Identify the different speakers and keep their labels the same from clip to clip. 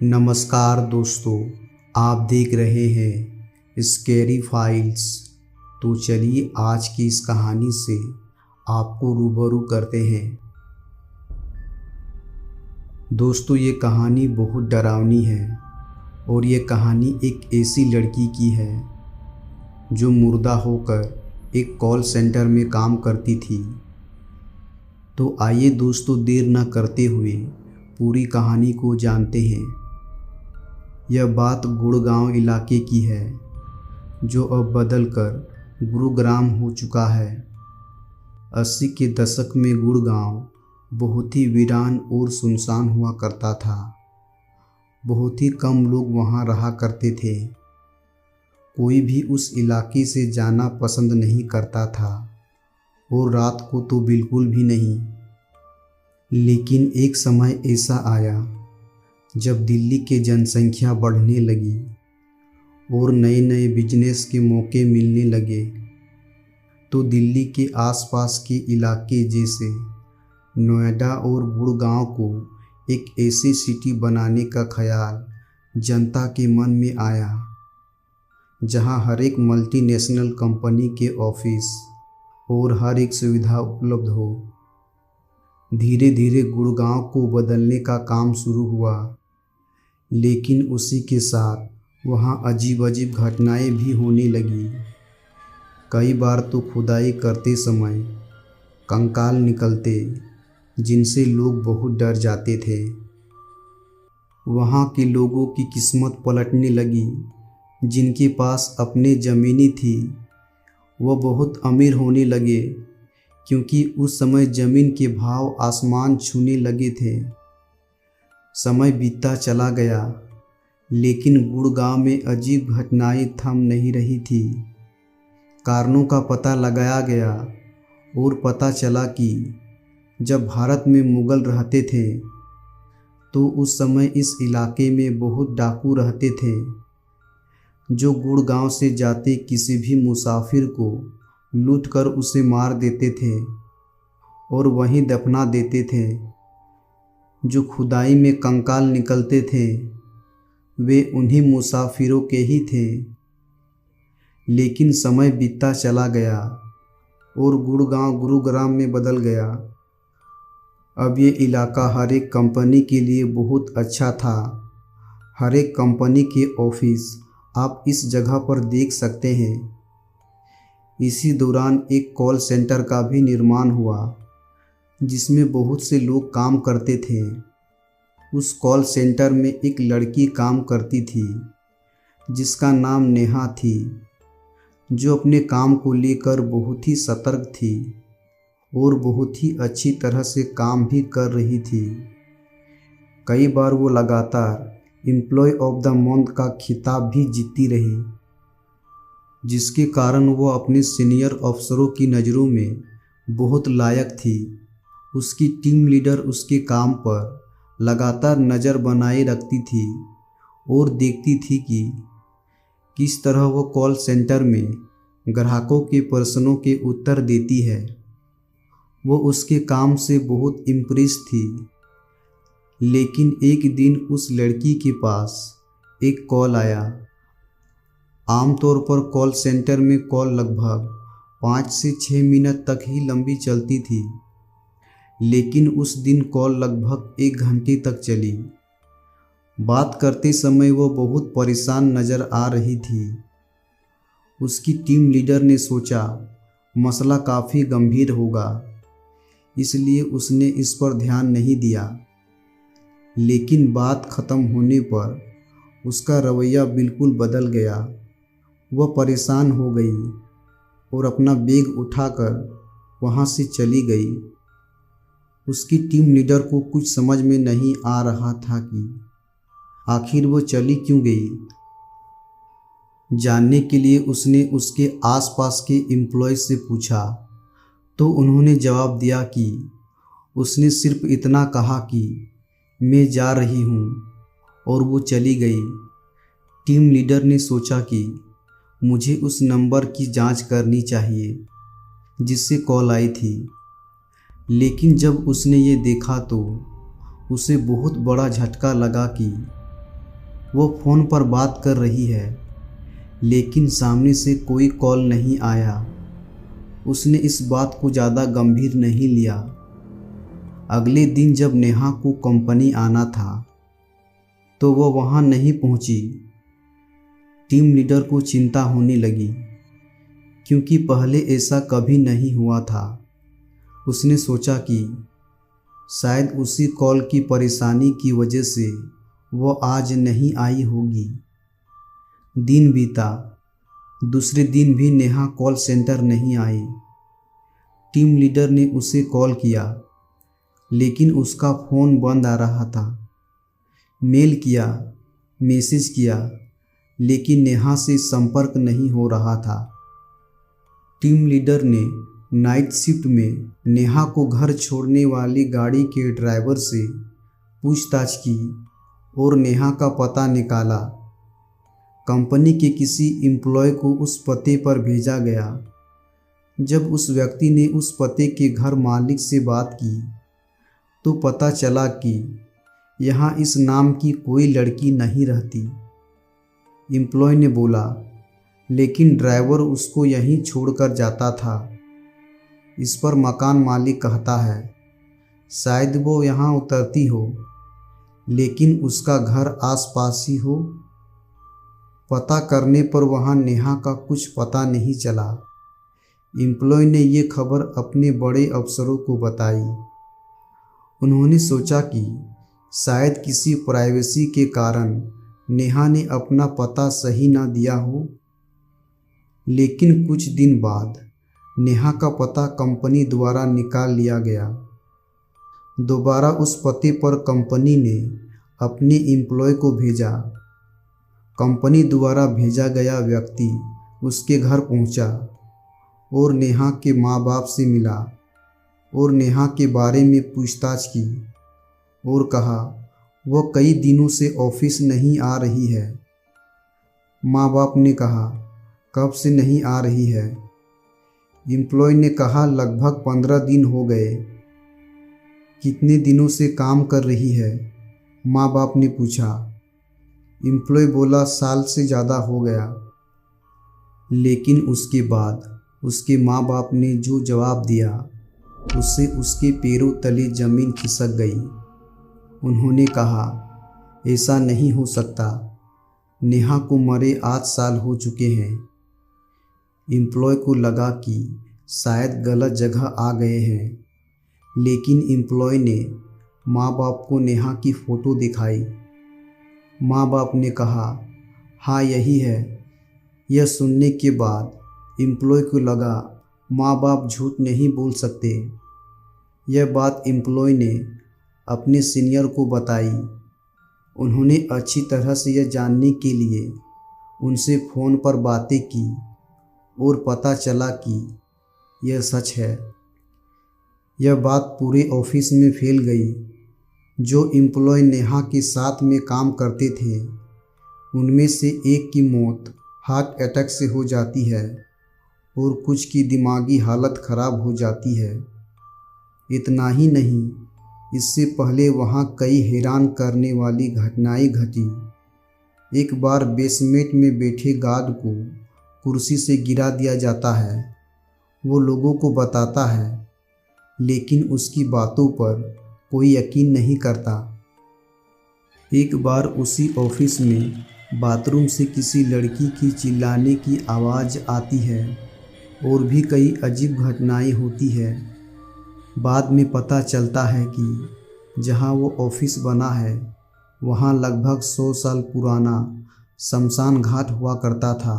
Speaker 1: नमस्कार दोस्तों, आप देख रहे हैं स्कैरी फाइल्स। तो चलिए आज की इस कहानी से आपको रूबरू करते हैं। दोस्तों, ये कहानी बहुत डरावनी है और ये कहानी एक ऐसी लड़की की है जो मुर्दा होकर एक कॉल सेंटर में काम करती थी। तो आइए दोस्तों, देर न करते हुए पूरी कहानी को जानते हैं। यह बात गुड़गांव इलाके की है जो अब बदलकर गुरुग्राम हो चुका है। 80 के दशक में गुड़गांव बहुत ही वीरान और सुनसान हुआ करता था। बहुत ही कम लोग वहां रहा करते थे। कोई भी उस इलाके से जाना पसंद नहीं करता था और रात को तो बिल्कुल भी नहीं। लेकिन एक समय ऐसा आया जब दिल्ली की जनसंख्या बढ़ने लगी और नए नए बिजनेस के मौके मिलने लगे, तो दिल्ली के आसपास के इलाके जैसे नोएडा और गुड़गांव को एक ऐसी सिटी बनाने का ख्याल जनता के मन में आया जहां हर एक मल्टीनेशनल कंपनी के ऑफिस और हर एक सुविधा उपलब्ध हो। धीरे धीरे गुड़गांव को बदलने का काम शुरू हुआ, लेकिन उसी के साथ वहाँ अजीब अजीब घटनाएं भी होने लगी। कई बार तो खुदाई करते समय कंकाल निकलते जिनसे लोग बहुत डर जाते थे। वहाँ के लोगों की किस्मत पलटने लगी। जिनके पास अपने ज़मीनी थी वह बहुत अमीर होने लगे, क्योंकि उस समय ज़मीन के भाव आसमान छूने लगे थे। समय बीतता चला गया, लेकिन गुड़गांव में अजीब घटनाएं थम नहीं रही थी। कारणों का पता लगाया गया और पता चला कि जब भारत में मुगल रहते थे तो उस समय इस इलाके में बहुत डाकू रहते थे जो गुड़गांव से जाते किसी भी मुसाफिर को लूटकर उसे मार देते थे और वहीं दफना देते थे। जो खुदाई में कंकाल निकलते थे वे उन्हीं मुसाफिरों के ही थे। लेकिन समय बीतता चला गया और गुड़गांव गुरुग्राम में बदल गया। अब ये इलाका हर एक कंपनी के लिए बहुत अच्छा था। हर एक कंपनी के ऑफिस आप इस जगह पर देख सकते हैं। इसी दौरान एक कॉल सेंटर का भी निर्माण हुआ जिसमें बहुत से लोग काम करते थे। उस कॉल सेंटर में एक लड़की काम करती थी जिसका नाम नेहा थी, जो अपने काम को लेकर बहुत ही सतर्क थी और बहुत ही अच्छी तरह से काम भी कर रही थी। कई बार वो लगातार एम्प्लॉय ऑफ द मंथ का खिताब भी जीतती रही, जिसके कारण वो अपने सीनियर अफसरों की नज़रों में बहुत लायक थी। उसकी टीम लीडर उसके काम पर लगातार नज़र बनाए रखती थी और देखती थी कि किस तरह वो कॉल सेंटर में ग्राहकों के प्रश्नों के उत्तर देती है। वो उसके काम से बहुत इम्प्रेस थी। लेकिन एक दिन उस लड़की के पास एक कॉल आया। आमतौर पर कॉल सेंटर में कॉल लगभग 5 से 6 मिनट तक ही लंबी चलती थी, लेकिन उस दिन कॉल लगभग 1 घंटे तक चली। बात करते समय वो बहुत परेशान नज़र आ रही थी। उसकी टीम लीडर ने सोचा मसला काफ़ी गंभीर होगा, इसलिए उसने इस पर ध्यान नहीं दिया। लेकिन बात ख़त्म होने पर उसका रवैया बिल्कुल बदल गया। वह परेशान हो गई और अपना बैग उठाकर वहाँ से चली गई। उसकी टीम लीडर को कुछ समझ में नहीं आ रहा था कि आखिर वो चली क्यों गई। जानने के लिए उसने उसके आसपास के एम्प्लॉय से पूछा, तो उन्होंने जवाब दिया कि उसने सिर्फ इतना कहा कि मैं जा रही हूँ, और वो चली गई। टीम लीडर ने सोचा कि मुझे उस नंबर की जांच करनी चाहिए जिससे कॉल आई थी। लेकिन जब उसने ये देखा तो उसे बहुत बड़ा झटका लगा कि वो फ़ोन पर बात कर रही है, लेकिन सामने से कोई कॉल नहीं आया। उसने इस बात को ज़्यादा गंभीर नहीं लिया। अगले दिन जब नेहा को कंपनी आना था तो वो वहाँ नहीं पहुँची। टीम लीडर को चिंता होने लगी, क्योंकि पहले ऐसा कभी नहीं हुआ था। उसने सोचा कि शायद उसी कॉल की परेशानी की वजह से वो आज नहीं आई होगी। दिन बीता। दूसरे दिन भी नेहा कॉल सेंटर नहीं आई। टीम लीडर ने उसे कॉल किया, लेकिन उसका फ़ोन बंद आ रहा था। मेल किया, मैसेज किया, लेकिन नेहा से संपर्क नहीं हो रहा था। टीम लीडर ने नाइट शिफ्ट में नेहा को घर छोड़ने वाली गाड़ी के ड्राइवर से पूछताछ की और नेहा का पता निकाला। कंपनी के किसी एम्प्लॉय को उस पते पर भेजा गया। जब उस व्यक्ति ने उस पते के घर मालिक से बात की तो पता चला कि यहाँ इस नाम की कोई लड़की नहीं रहती। एम्प्लॉय ने बोला, लेकिन ड्राइवर उसको यहीं छोड़कर जाता था। इस पर मकान मालिक कहता है, शायद वो यहाँ उतरती हो, लेकिन उसका घर आसपास ही हो। पता करने पर वहाँ नेहा का कुछ पता नहीं चला। एम्प्लॉय ने ये खबर अपने बड़े अफसरों को बताई। उन्होंने सोचा कि शायद किसी प्राइवेसी के कारण नेहा ने अपना पता सही ना दिया हो। लेकिन कुछ दिन बाद नेहा का पता कंपनी द्वारा निकाल लिया गया। दोबारा उस पते पर कंपनी ने अपने एम्प्लॉय को भेजा। कंपनी द्वारा भेजा गया व्यक्ति उसके घर पहुंचा और नेहा के माँ बाप से मिला और नेहा के बारे में पूछताछ की और कहा वह कई दिनों से ऑफिस नहीं आ रही है। माँ बाप ने कहा, कब से नहीं आ रही है? एम्प्लॉय ने कहा, लगभग 15 दिन हो गए। कितने दिनों से काम कर रही है? माँ बाप ने पूछा। एम्प्लॉय बोला, साल से ज़्यादा हो गया। लेकिन उसके बाद उसके माँ बाप ने जो जवाब दिया उससे उसके पैरों तले ज़मीन खिसक गई। उन्होंने कहा, ऐसा नहीं हो सकता, नेहा को मरे 8 साल हो चुके हैं। एम्प्लॉय को लगा कि शायद गलत जगह आ गए हैं, लेकिन एम्प्लॉय ने माँ बाप को नेहा की फ़ोटो दिखाई। माँ बाप ने कहा, हाँ यही है। यह सुनने के बाद एम्प्लॉय को लगा माँ बाप झूठ नहीं बोल सकते। यह बात एम्प्लॉय ने अपने सीनियर को बताई। उन्होंने अच्छी तरह से यह जानने के लिए उनसे फ़ोन पर बातें की और पता चला कि यह सच है। यह बात पूरे ऑफिस में फैल गई। जो एम्प्लॉय नेहा के साथ में काम करते थे उनमें से एक की मौत हार्ट अटैक से हो जाती है और कुछ की दिमागी हालत ख़राब हो जाती है। इतना ही नहीं, इससे पहले वहाँ कई हैरान करने वाली घटनाएं घटी। एक बार बेसमेंट में बैठे गार्ड को कुर्सी से गिरा दिया जाता है। वो लोगों को बताता है, लेकिन उसकी बातों पर कोई यकीन नहीं करता। एक बार उसी ऑफिस में बाथरूम से किसी लड़की की चिल्लाने की आवाज़ आती है और भी कई अजीब घटनाएं होती है। बाद में पता चलता है कि जहां वो ऑफिस बना है वहां लगभग 100 साल पुराना शमशान घाट हुआ करता था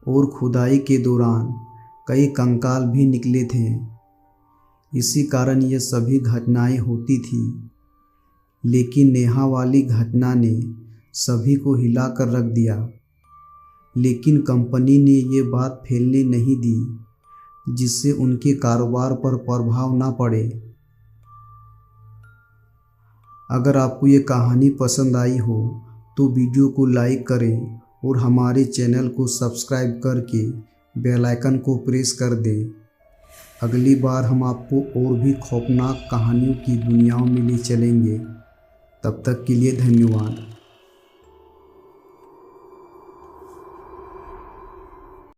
Speaker 1: और खुदाई के दौरान कई कंकाल भी निकले थे। इसी कारण ये सभी घटनाएं होती थी। लेकिन नेहा वाली घटना ने सभी को हिला कर रख दिया। लेकिन कंपनी ने ये बात फैलने नहीं दी, जिससे उनके कारोबार पर प्रभाव ना पड़े। अगर आपको ये कहानी पसंद आई हो तो वीडियो को लाइक करें और हमारे चैनल को सब्सक्राइब करके बेल आइकन को प्रेस कर दें। अगली बार हम आपको और भी खौफनाक कहानियों की दुनियाओं में ले चलेंगे। तब तक के लिए धन्यवाद।